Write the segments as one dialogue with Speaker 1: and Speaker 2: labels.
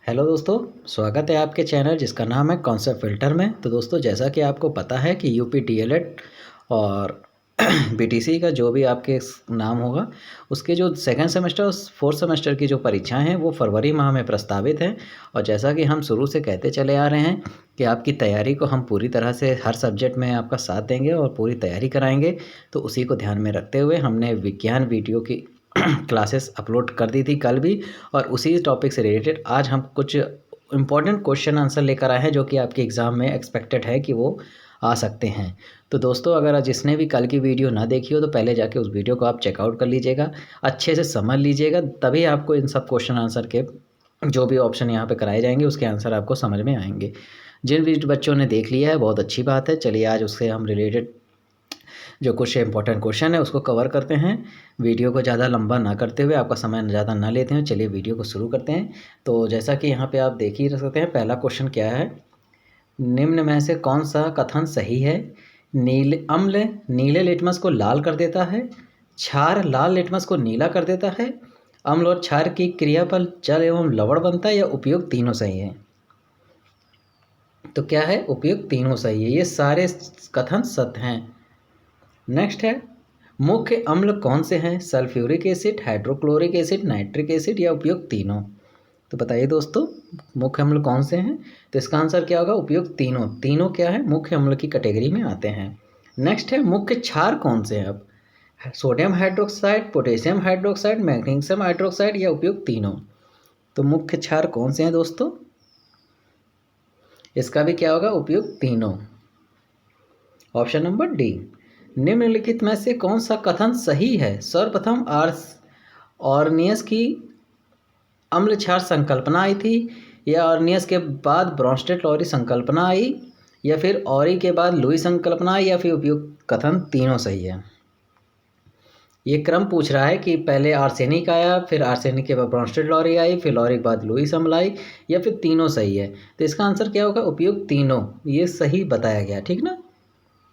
Speaker 1: Hello दोस्तों, स्वागत है आपके चैनल जिसका नाम है कॉन्सेप्ट फ़िल्टर में। तो दोस्तों, जैसा कि आपको पता है कि यूपी डीएलएड और बीटीसी का जो भी आपके नाम होगा, उसके जो सेकंड सेमेस्टर और फोर्थ सेमेस्टर की जो परीक्षाएं हैं वो फरवरी माह में प्रस्तावित हैं। और जैसा कि हम शुरू से कहते चले आ रहे हैं कि आपकी तैयारी को हम पूरी तरह से हर सब्जेक्ट में आपका साथ देंगे और पूरी तैयारी कराएंगे। तो उसी को ध्यान में रखते हुए हमने विज्ञान वीडियो की क्लासेस अपलोड कर दी थी कल भी, और उसी टॉपिक से रिलेटेड आज हम कुछ इम्पॉर्टेंट क्वेश्चन आंसर लेकर आए हैं जो कि आपके एग्ज़ाम में एक्सपेक्टेड है कि वो आ सकते हैं। तो दोस्तों, अगर जिसने भी कल की वीडियो ना देखी हो तो पहले जाके उस वीडियो को आप चेकआउट कर लीजिएगा, अच्छे से समझ लीजिएगा, तभी आपको इन सब क्वेश्चन आंसर के जो भी ऑप्शन यहाँ पे कराए जाएंगे उसके आंसर आपको समझ में आएंगे। जिन भी बच्चों ने देख लिया है बहुत अच्छी बात है। चलिए आज उससे हम रिलेटेड जो कुछ इंपॉर्टेंट क्वेश्चन है उसको कवर करते हैं, वीडियो को ज़्यादा लंबा ना करते हुए, आपका समय ज़्यादा ना लेते हैं। चलिए वीडियो को शुरू करते हैं। तो जैसा कि यहाँ पे आप देख ही सकते हैं, पहला क्वेश्चन क्या है, निम्न में से कौन सा कथन सही है। अम्ल नीले लिटमस को लाल कर देता है, क्षार लाल लिटमस को नीला कर देता है, अम्ल और क्षार की क्रिया पर जल एवं लवण बनता है, या उपयुक्त तीनों सही है। तो क्या है, उपयुक्त तीनों सही है, ये सारे कथन सत्य हैं। नेक्स्ट है, मुख्य अम्ल कौन से हैं, sulphuric acid, hydrochloric acid, nitric acid, या उपयुक्त तीनों। तो बताइए दोस्तों, मुख्य अम्ल कौन से हैं। तो इसका आंसर क्या होगा, उपयुक्त तीनों। तीनों क्या है, मुख्य अम्ल की कैटेगरी में आते हैं। नेक्स्ट है, मुख्य क्षार कौन से हैं। अब sodium hydroxide, potassium hydroxide, magnesium hydroxide, या उपयुक्त तीनों। तो मुख्य क्षार कौन से हैं दोस्तों, इसका भी क्या होगा, उपयुक्त तीनों। Option number D. निम्नलिखित में से कौन सा कथन सही है। सर्वप्रथम ऑर्नियस की अम्ल क्षार संकल्पना आई थी, या ऑर्नियस के बाद ब्रॉन्स्टेड लॉरी संकल्पना आई, या फिर ऑरी के बाद लुई संकल्पना आई, या फिर उपयुक्त कथन तीनों सही है। ये क्रम पूछ रहा है कि पहले आर्सेनिक आया, फिर आर्सेनिक के बाद ब्रॉन्स्टेड लॉरी आई, फिर लॉरी के बाद लुई अम्ल आई, या फिर तीनों सही है। तो इसका आंसर क्या होगा, उपयुक्त तीनों, ये सही बताया गया, ठीक ना।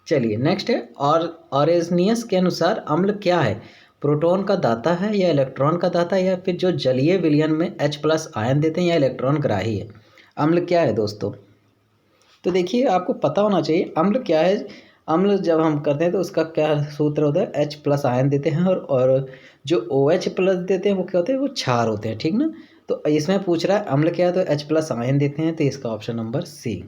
Speaker 1: चलिए नेक्स्ट है, और ऑरेजनियस के अनुसार अम्ल क्या है, प्रोटॉन का दाता है, या इलेक्ट्रॉन का दाता है, या फिर जो जलीय विलयन में H+ आयन देते हैं, या इलेक्ट्रॉन ग्राही है। अम्ल क्या है दोस्तों, तो देखिए आपको पता होना चाहिए अम्ल क्या है। अम्ल जब हम करते हैं तो उसका क्या सूत्र होता है, H+ आयन देते हैं, और जो OH+ देते हैं वो क्या होते हैं, वो क्षार होते हैं, ठीक ना। तो इसमें पूछ रहा है अम्ल क्या है, तो H+ आयन देते हैं, तो इसका option number C.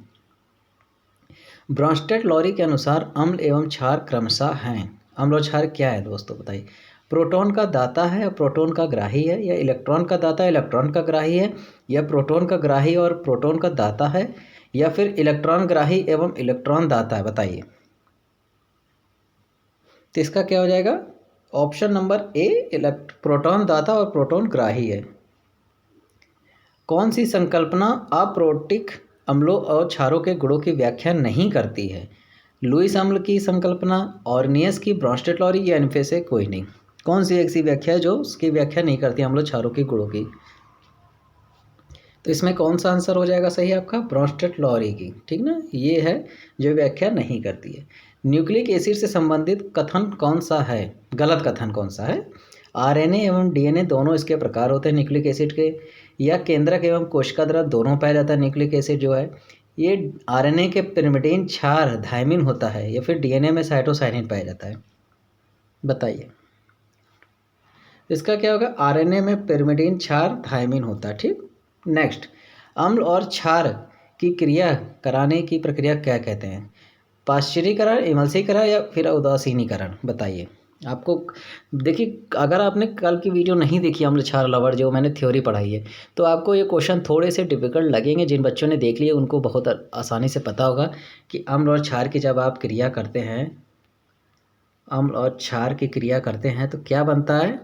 Speaker 1: Bronsted Lowry के अनुसार अम्ल एवं क्षार क्रमशः हैं। अम्ल और क्षार क्या है दोस्तों, बताइए। प्रोटॉन का दाता है, प्रोटॉन का ग्राही है, या इलेक्ट्रॉन का दाता इलेक्ट्रॉन का ग्राही है, या प्रोटॉन का ग्राही और प्रोटॉन का दाता है, या फिर इलेक्ट्रॉन ग्राही एवं इलेक्ट्रॉन दाता है, बताइए। तो इसका क्या हो जाएगा, ऑप्शन नंबर ए, प्रोटॉन दाता और प्रोटॉन ग्राही है। कौन सी संकल्पना अप्रोटिक अम्लों और क्षारों के गुणों की व्याख्या नहीं करती है। लुईस अम्ल की संकल्पना, ऑर्नियस की, ब्रॉन्स्टेड लॉरी, या इनमें से कोई नहीं। कौन सी ऐसी व्याख्या है जो उसकी व्याख्या नहीं करती अम्लों क्षारों के गुणों की। तो इसमें कौन सा आंसर हो जाएगा सही आपका, ब्रॉन्स्टेड लॉरी की, ठीक ना। ये है जो व्याख्या नहीं करती है। न्यूक्लिक एसिड से संबंधित कथन कौन सा है, गलत कथन कौन सा है। RNA एवं DNA दोनों इसके प्रकार होते हैं न्यूक्लिक एसिड के, या केंद्रक एवं कोशिका द्रव दोनों पाया जाता है न्यूक्लिक एसिड जो है। ये RNA के पिरिमिडीन क्षार थायमिन होता है, या फिर DNA में साइटोसाइनिन पाया जाता है, बताइए। इसका क्या होगा, RNA में पिरिमिडीन क्षार थायमिन होता है, ठीक। नेक्स्ट, अम्ल और क्षार की क्रिया कराने की प्रक्रिया क्या कहते हैं। पाश्चरीकरण, इमल्सीकरण, या फिर उदासीनीकरण, बताइए। आपको देखिए, अगर आपने कल की वीडियो नहीं देखी अम्ल क्षार लवण जो मैंने थ्योरी पढ़ाई है, तो आपको ये क्वेश्चन थोड़े से डिफिकल्ट लगेंगे। जिन बच्चों ने देख लिए उनको बहुत आसानी से पता होगा कि अम्ल और क्षार की जब आप क्रिया करते हैं, अम्ल और क्षार की क्रिया करते हैं तो क्या बनता है,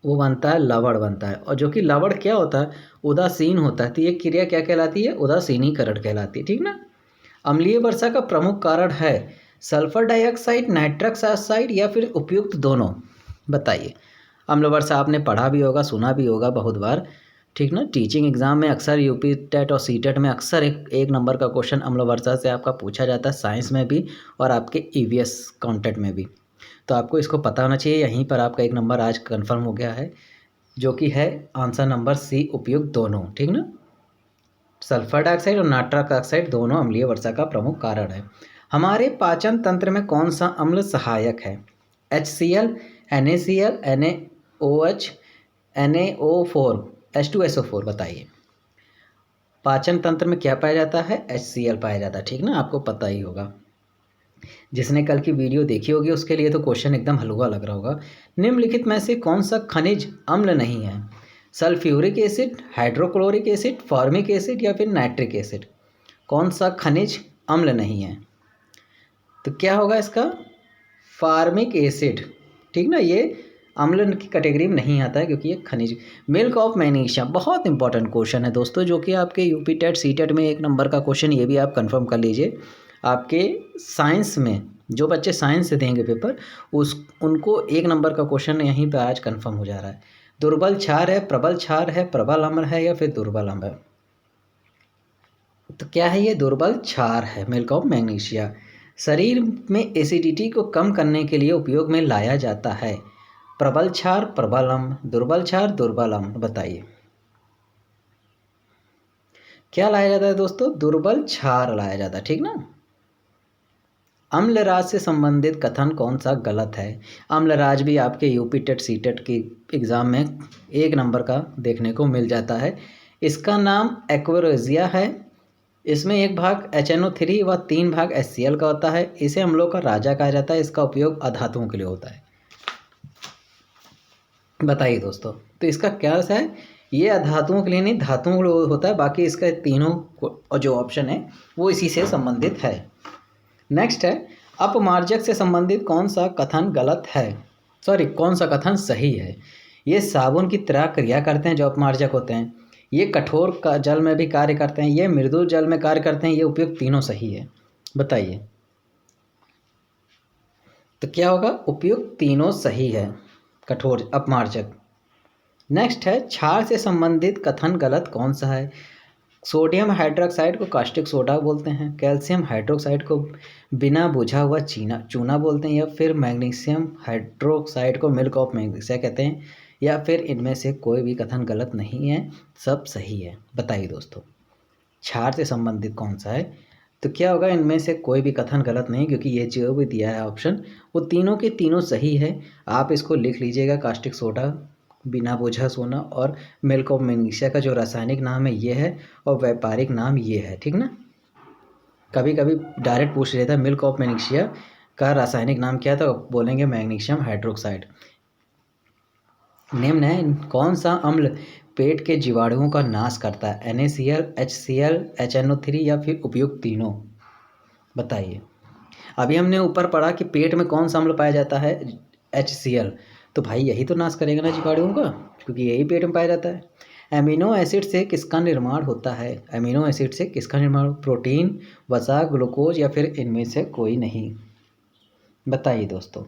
Speaker 1: वो बनता है लवण बनता है। और जो कि लवण क्या होता है, उदासीन होता है। तो ये क्रिया क्या कहलाती है, उदासीनीकरण कहलाती है, ठीक ना। अम्लीय वर्षा का प्रमुख कारण है सल्फर डाइऑक्साइड, नाइट्रस ऑक्साइड, या फिर उपयुक्त दोनों, बताइए। अम्ल वर्षा आपने पढ़ा भी होगा, सुना भी होगा बहुत बार, ठीक ना। टीचिंग एग्जाम में अक्सर यूपी टेट और सीटेट में अक्सर एक नंबर का क्वेश्चन अम्ल वर्षा से आपका पूछा जाता है, साइंस में भी और आपके EVS कंटेंट में भी। तो आपको इसको पता होना चाहिए। यहीं पर आपका एक नंबर आज कंफर्म हो गया है। जो कि है आंसर नंबर सी, उपयुक्त दोनों। ठीक ना, सल्फर डाइऑक्साइड और नाइट्रस ऑक्साइड दोनों अम्लीय वर्षा का प्रमुख कारण है। हमारे पाचन तंत्र में कौन सा अम्ल सहायक है? HCl, NaCl, NaOH, NaO4, H2SO4। बताइए, पाचन तंत्र में क्या पाया जाता है? HCl पाया जाता है। ठीक ना, आपको पता ही होगा, जिसने कल की वीडियो देखी होगी उसके लिए तो क्वेश्चन एकदम हलवा लग रहा होगा। निम्नलिखित में से कौन सा खनिज अम्ल नहीं है? Sulphuric acid, hydrochloric acid, formic acid या फिर नाइट्रिक एसिड? कौन सा खनिज अम्ल नहीं है? तो क्या होगा इसका? Formic acid. ठीक ना, ये अम्ल की कैटेगरी में नहीं आता है क्योंकि ये खनिज। मिल्क ऑफ मैग्नीशियम, बहुत इंपॉर्टेंट क्वेश्चन है दोस्तों, जो कि आपके यूपी टेट सी टेट में 1 नंबर का क्वेश्चन, ये भी आप कंफर्म कर लीजिए। आपके साइंस में जो बच्चे साइंस से देंगे पेपर, उनको 1 नंबर का क्वेश्चन यहीं पे आज कंफर्म हो जा रहा है। दुर्बल क्षार है, प्रबल क्षार है, प्रबल अम्ल है या फिर दुर्बल अम्ल है? तो क्या है ये? दुर्बल क्षार है, मिल्क ऑफ मैग्नीशिया। शरीर में एसिडिटी को कम करने के लिए उपयोग में लाया जाता है प्रबल क्षार, प्रबल अम्ल, दुर्बल क्षार, दुर्बल अम्ल। बताइए क्या लाया जाता है दोस्तों? दुर्बल क्षार लाया जाता है। ठीक ना, अम्लराज से संबंधित कथन कौन सा गलत है? अम्लराज भी आपके यूपी टेट सी टेट की एग्ज़ाम में 1 नंबर का देखने को मिल जाता है। इसका नाम एक्वेरेजिया है। इसमें 1 भाग HNO3 व 3 भाग HCl का होता है। इसे अम्लों का राजा कहा जाता है। इसका उपयोग अधातुओं के लिए होता है। बताइए दोस्तों, तो इसका क्या है? ये अधातुओं के लिए नहीं, धातुओं के लिए होता है। बाकी इसका तीनों जो ऑप्शन है वो इसी से संबंधित है। नेक्स्ट है, अपमार्जक से संबंधित कौन सा कथन गलत है? सॉरी, कौन सा कथन सही है? ये साबुन की तरह क्रिया करते हैं जो अपमार्जक होते हैं। ये कठोर का जल में भी कार्य करते हैं। ये मृदु जल में कार्य करते हैं। ये उपयुक्त तीनों सही है। बताइए, तो क्या होगा? उपयुक्त तीनों सही है, कठोर अपमार्जक। नेक्स्ट है, क्षार से संबंधित कथन गलत कौन सा है? सोडियम हाइड्रोक्साइड को कास्टिक सोडा बोलते हैं, कैल्शियम हाइड्रोक्साइड को बिना बुझा हुआ चूना बोलते हैं, या फिर मैग्नीशियम हाइड्रोक्साइड को मिल्क ऑफ मैग्नीशिया कहते हैं, या फिर इनमें से कोई भी कथन गलत नहीं है, सब सही है। बताइए दोस्तों, क्षार से संबंधित कौन सा है? तो क्या होगा? इनमें से कोई भी कथन गलत नहीं, क्योंकि ये जो भी दिया है ऑप्शन वो तीनों के तीनों सही है। आप इसको लिख लीजिएगा, कास्टिक सोडा, बिना बोझा सोना और मिल्क ऑफ मैग्नीशिया का जो रासायनिक नाम है ये है और व्यापारिक नाम ये है। ठीक ना, कभी कभी डायरेक्ट पूछ लेता है मिल्क ऑफ मैग्नीशिया का रासायनिक नाम क्या था, तो बोलेंगे मैग्नीशियम हाइड्रोक्साइड। निम्न है कौन सा अम्ल पेट के जीवाणुओं का नाश करता है? NaCl, HCl, HNO3 या फिर उपयुक्त तीनों? बताइए, अभी हमने ऊपर पढ़ा कि पेट में कौन सा अम्ल पाया जाता है? HCl। तो भाई यही तो नाश करेगा ना जीवाणुओं का, क्योंकि यही पेट में पाया जाता है। एमिनो एसिड से किसका निर्माण होता है? एमिनो एसिड से किसका निर्माण? प्रोटीन, वसा, ग्लूकोज या फिर इनमें से कोई नहीं? बताइए दोस्तों,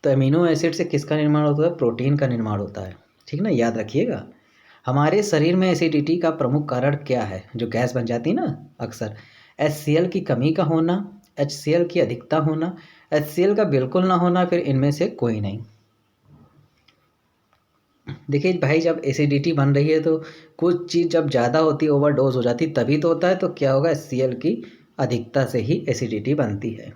Speaker 1: तो एमिनो एसिड से किसका निर्माण होता है? प्रोटीन का निर्माण होता है। ठीक ना, याद रखिएगा। हमारे शरीर में एसिडिटी का प्रमुख कारण क्या है? जो गैस बन जाती है ना अक्सर, HCl की कमी का होना, HCl की अधिकता होना, HCl का बिल्कुल ना होना, फिर इनमें से कोई नहीं। देखिए भाई, जब एसिडिटी बन रही है तो कुछ चीज़ जब ज़्यादा होती है, ओवरडोज हो जाती तभी तो होता है। तो क्या होगा? HCl की अधिकता से ही एसिडिटी बनती है।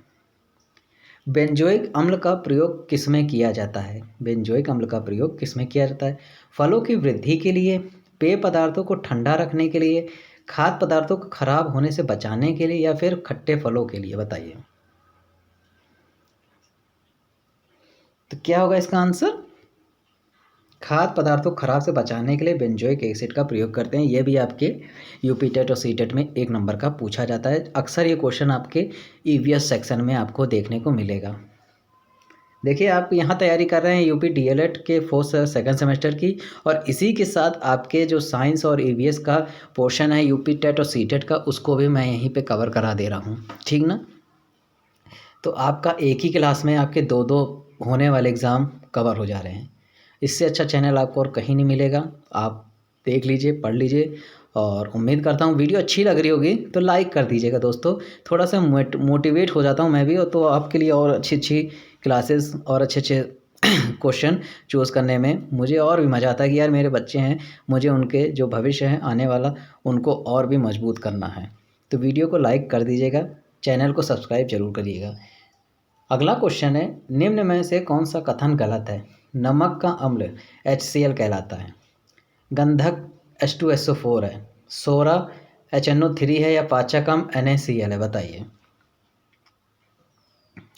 Speaker 1: बेंजोइक अम्ल का प्रयोग किसमें किया जाता है? बेंजोइक अम्ल का प्रयोग किसमें किया जाता है? फलों की वृद्धि के लिए, पेय पदार्थों को ठंडा रखने के लिए, खाद्य पदार्थों को खराब होने से बचाने के लिए, या फिर खट्टे फलों के लिए? बताइए, तो क्या होगा इसका आंसर? खाद्य पदार्थों को खराब से बचाने के लिए बेंजोइक एसिड का प्रयोग करते हैं। यह भी आपके यूपी टेट और सी टेट में 1 नंबर का पूछा जाता है। अक्सर ये क्वेश्चन आपके EVS सेक्शन में आपको देखने को मिलेगा। देखिए, आप यहाँ तैयारी कर रहे हैं यूपी DLED के 2nd सेमेस्टर की, और इसी के साथ आपके जो साइंस और EVS का पोर्शन है यूपी टेट और सी टेट का, उसको भी मैं यहीं पे कवर करा दे रहा हूँ। ठीक ना, तो आपका एक ही क्लास में आपके 2 होने वाले एग्ज़ाम कवर हो जा रहे हैं। इससे अच्छा चैनल आपको और कहीं नहीं मिलेगा। आप देख लीजिए, पढ़ लीजिए, और उम्मीद करता हूँ वीडियो अच्छी लग रही होगी तो लाइक कर दीजिएगा दोस्तों। थोड़ा सा मोटिवेट हो जाता हूँ मैं भी, और तो आपके लिए और अच्छी अच्छी क्लासेस और अच्छे अच्छे क्वेश्चन चूज़ करने में मुझे और भी मज़ा आता है कि यार मेरे बच्चे हैं, मुझे उनके जो भविष्य है आने वाला उनको और भी मजबूत करना है। तो वीडियो को लाइक कर दीजिएगा, चैनल को सब्सक्राइब जरूर करिएगा। अगला क्वेश्चन है, निम्न में से कौन सा कथन गलत है? नमक का अम्ल HCl कहलाता है, गंधक H2SO4 है, सोरा HNO3 है, या पाचक अम्ल NaCl है? बताइए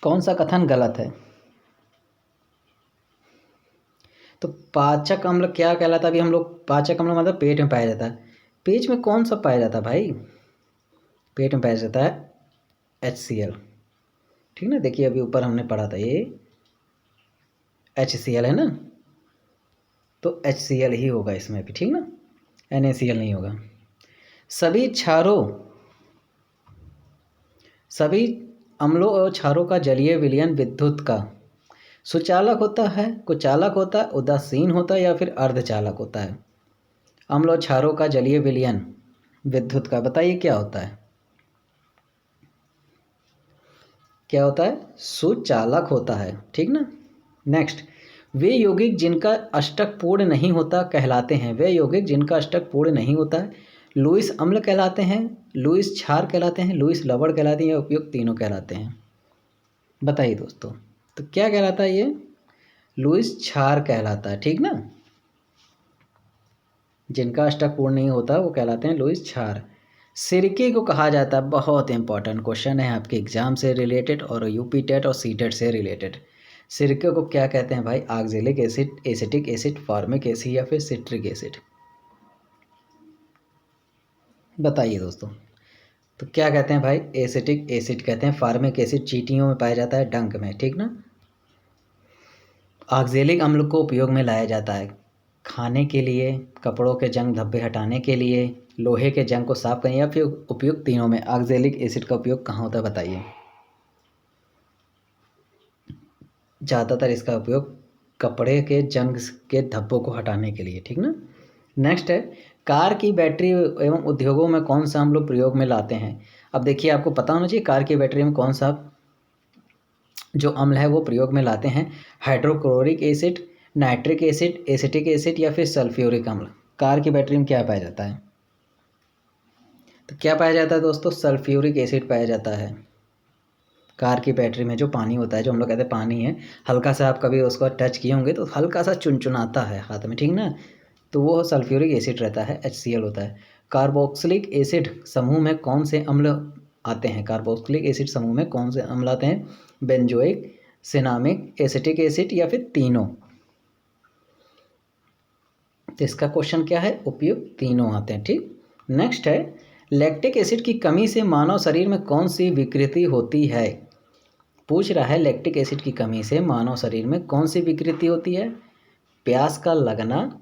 Speaker 1: कौन सा कथन गलत है? तो पाचक अम्ल क्या कहलाता है? अभी हम लोग पाचक अम्ल मतलब पेट में पाया जाता है। पेट में कौन सा पाया जाता है भाई? पेट में पाया जाता है HCl, ठीक ना। देखिए अभी ऊपर हमने पढ़ा था ये HCl है ना, तो HCl ही होगा इसमें भी, ठीक ना, NaCl नहीं होगा। सभी अम्लों और क्षारों का जलीय विलयन विद्युत का सुचालक होता है, कुचालक होता है, उदासीन होता है, या फिर अर्धचालक होता है? अम्ल और क्षारों का जलीय विलयन विद्युत का, बताइए क्या होता है? क्या होता है? सुचालक होता है, ठीक ना। नेक्स्ट, वे यौगिक जिनका अष्टक पूर्ण नहीं होता कहलाते हैं। वे यौगिक जिनका अष्टक पूर्ण नहीं होता है लुईस अम्ल कहलाते हैं, लुईस क्षार कहलाते हैं, लुईस लवण कहलाते हैं, या उपयुक्त तीनों कहलाते हैं? बताइए दोस्तों, तो क्या कहलाता है ये? लुईस क्षार कहलाता है, ठीक ना। जिनका अष्टक पूर्ण नहीं होता वो कहलाते हैं लुईस क्षार। सिरके को कहा जाता है, बहुत इंपॉर्टेंट क्वेश्चन है आपके एग्जाम से रिलेटेड और यूपी टेट और सीटेट से रिलेटेड। सिरके को क्या कहते हैं भाई? Oxalic acid, acetic acid, formic acid, या फिर सिट्रिक एसिड? बताइए दोस्तों, तो क्या कहते हैं भाई? एसिटिक एसिड कहते हैं। फॉर्मिक एसिड चींटियों में पाया जाता है, डंक में, ठीक ना। ऑक्जेलिक अम्ल को उपयोग में लाया जाता है खाने के लिए, कपड़ों के जंग धब्बे हटाने के लिए, लोहे के जंग को साफ करने, या फिर उपयुक्त तीनों में? ऑक्जेलिक एसिड का उपयोग कहाँ होता है बताइए? ज़्यादातर इसका उपयोग कपड़े के जंग के धब्बों को हटाने के लिए, ठीक ना। नेक्स्ट है, कार की बैटरी एवं उद्योगों में कौन सा हम लोग प्रयोग में लाते हैं? अब देखिए आपको पता होना चाहिए कार की बैटरी में कौन सा जो अम्ल है वो प्रयोग में लाते हैं। Hydrochloric acid, nitric acid, acetic acid, या फिर सल्फ्यूरिक अम्ल? कार की बैटरी में क्या पाया जाता है? तो क्या पाया जाता है दोस्तों? सल्फ्यूरिक एसिड पाया जाता है। कार की बैटरी में जो पानी होता है, जो हम लोग कहते हैं पानी है, हल्का सा आप कभी उसको टच किए होंगे तो हल्का सा चुनचुनाता है हाथ में, ठीक ना, तो वो सल्फ्यूरिक एसिड रहता है, HCl होता है। कार्बोक्सिलिक एसिड समूह में कौन से अम्ल आते हैं? कार्बोक्सिलिक एसिड समूह में कौन से अम्ल आते हैं? बेंजोइक, सिनामिक, एसिटिक एसिड, या फिर तीनों? तो इसका क्वेश्चन क्या है? उपयुक्त तीनों आते हैं, ठीक। नेक्स्ट है, लैक्टिक एसिड की कमी से मानव शरीर में कौन सी विकृति होती है? पूछ रहा है लैक्टिक एसिड की कमी से मानव शरीर में कौन सी विकृति होती है? प्यास का लगना,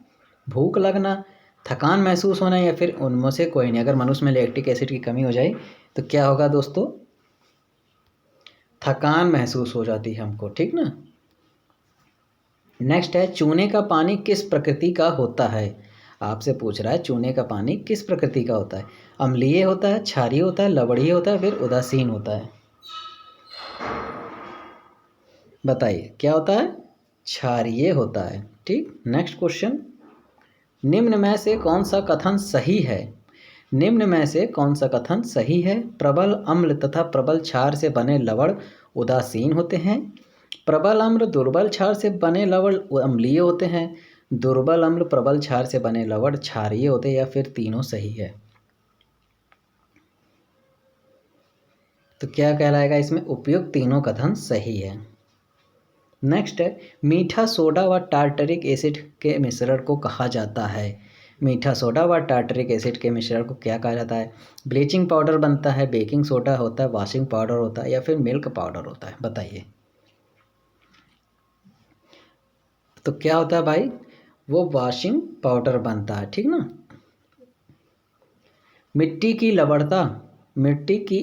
Speaker 1: भूख लगना, थकान महसूस होना, या फिर उनमें से कोई नहीं? अगर मनुष्य में लैक्टिक एसिड की कमी हो जाए तो क्या होगा दोस्तों? थकान महसूस हो जाती है हमको, ठीक ना। नेक्स्ट है, चूने का पानी किस प्रकृति का होता है? आपसे पूछ रहा है चूने का पानी किस प्रकृति का होता है? अम्लीय होता है, क्षारीय होता है, लवणीय होता है, फिर उदासीन होता है? बताइए क्या होता है? क्षारीय होता है, ठीक। नेक्स्ट क्वेश्चन, निम्न में से कौन सा कथन सही है? निम्न में से कौन सा कथन सही है? प्रबल अम्ल तथा प्रबल क्षार से बने लवण उदासीन होते हैं, प्रबल अम्ल दुर्बल क्षार से बने लवण अम्लीय होते हैं, दुर्बल अम्ल प्रबल क्षार से बने लवण क्षारीय होते हैं, या फिर तीनों सही है? तो क्या कहलाएगा इसमें? उपयुक्त तीनों कथन सही है। नेक्स्ट है, मीठा सोडा व टार्टरिक एसिड के मिश्रण को कहा जाता है। मीठा सोडा व टार्टरिक एसिड के मिश्रण को क्या कहा जाता है? ब्लीचिंग पाउडर बनता है, बेकिंग सोडा होता है, वॉशिंग पाउडर होता है, या फिर मिल्क पाउडर होता है? बताइए। तो क्या होता है भाई? वो वॉशिंग पाउडर बनता है, ठीक ना। मिट्टी की लवणता, मिट्टी की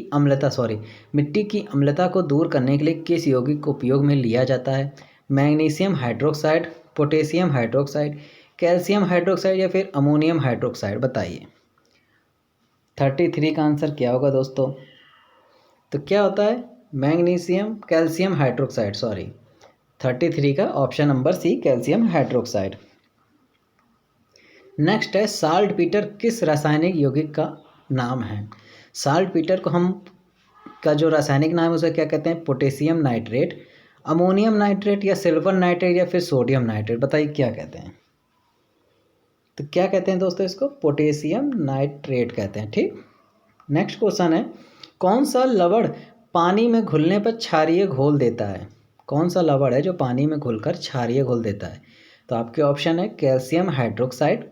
Speaker 1: अम्लता को दूर करने के लिए किस यौगिक को उपयोग में लिया जाता है? Magnesium hydroxide, potassium hydroxide, calcium hydroxide, या फिर अमोनियम हाइड्रोक्साइड? बताइए 33 का आंसर क्या होगा दोस्तों? तो क्या होता है? मैग्नीशियम कैल्शियम हाइड्रोक्साइड, सॉरी, 33 का option number C calcium hydroxide. Next है साल्ट पीटर किस रासायनिक यौगिक का नाम है? साल्ट पीटर को हम का जो रासायनिक नाम है उसे क्या कहते हैं? पोटेशियम नाइट्रेट, अमोनियम नाइट्रेट या सिल्वर नाइट्रेट या फिर सोडियम नाइट्रेट, बताइए क्या कहते हैं? तो क्या कहते हैं दोस्तों? इसको पोटेशियम नाइट्रेट कहते हैं। ठीक। नेक्स्ट क्वेश्चन है कौन सा लवण पानी में घुलने पर क्षारीय घोल देता है? कौन सा लवण है जो पानी में घुलकर क्षारीय घोल देता है? तो आपके ऑप्शन है calcium hydroxide,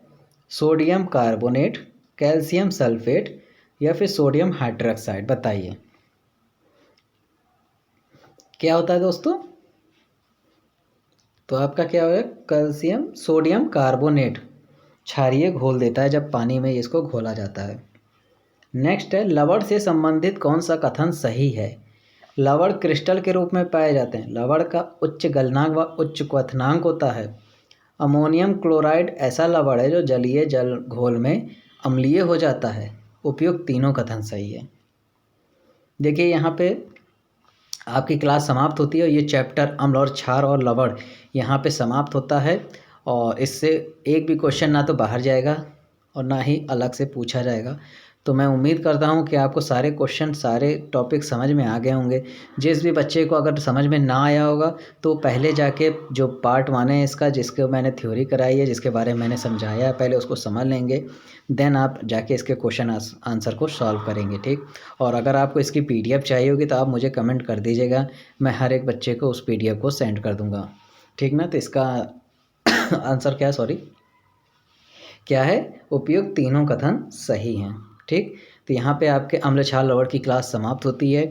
Speaker 1: sodium carbonate, calcium sulphate या फिर सोडियम हाइड्रोक्साइड, बताइए क्या होता है दोस्तों? तो आपका क्या होगा? कैल्शियम सोडियम कार्बोनेट क्षारीय घोल देता है जब पानी में इसको घोला जाता है। नेक्स्ट है लवण से संबंधित कौन सा कथन सही है? लवण क्रिस्टल के रूप में पाए जाते हैं, लवण का उच्च गलनांक व उच्च क्वथनांक होता है, अमोनियम क्लोराइड ऐसा लवण है जो जलीय जल घोल में अम्लीय हो जाता है। उपयुक्त तीनों कथन सही है। देखिए यहाँ पे आपकी क्लास समाप्त होती है, ये चैप्टर अम्ल और क्षार और लवण यहाँ पे समाप्त होता है और इससे एक भी क्वेश्चन ना तो बाहर जाएगा और ना ही अलग से पूछा जाएगा। तो मैं उम्मीद करता हूँ कि आपको सारे क्वेश्चन सारे टॉपिक समझ में आ गए होंगे। जिस भी बच्चे को अगर समझ में ना आया होगा तो पहले जाके जो पार्ट 1 है इसका, जिसके मैंने थ्योरी कराई है, जिसके बारे में मैंने समझाया है, पहले उसको समझ लेंगे, देन आप जाके इसके क्वेश्चन आंसर को सॉल्व करेंगे। ठीक। और अगर आपको इसकी PDF चाहिए होगी तो आप मुझे कमेंट कर दीजिएगा, मैं हर एक बच्चे को उस PDF को सेंड कर दूँगा। ठीक ना। तो इसका आंसर क्या है? उपयुक्त तीनों कथन सही हैं। ठीक। तो यहाँ पे आपके अम्ल क्षार लवण की क्लास समाप्त होती है।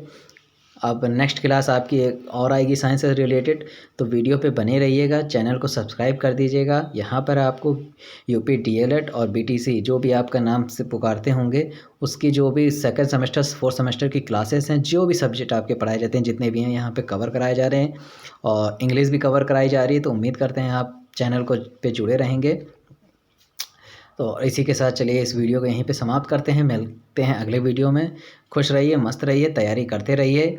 Speaker 1: अब नेक्स्ट क्लास आपकी एक और आएगी साइंस से रिलेटेड, तो वीडियो पे बने रहिएगा, चैनल को सब्सक्राइब कर दीजिएगा। यहाँ पर आपको यूपी DLED और BTC जो भी आपका नाम से पुकारते होंगे उसकी जो भी सेकंड सेमेस्टर 4th सेमेस्टर की क्लासेस हैं, जो भी सब्जेक्ट आपके पढ़ाए जाते हैं, जितने भी हैं यहाँ पे कवर कराए जा रहे हैं और इंग्लिश भी कवर कराई जा रही है। तो उम्मीद करते हैं आप चैनल को पे जुड़े रहेंगे। तो इसी के साथ चलिए इस वीडियो को यहीं पे समाप्त करते हैं, मिलते हैं अगले वीडियो में। खुश रहिए, मस्त रहिए, तैयारी करते रहिए,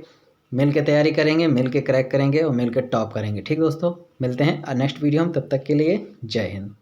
Speaker 1: मिल के तैयारी करेंगे, मिल के क्रैक करेंगे और मिल के टॉप करेंगे। ठीक दोस्तों, मिलते हैं नेक्स्ट वीडियो में, तब तक के लिए जय हिंद।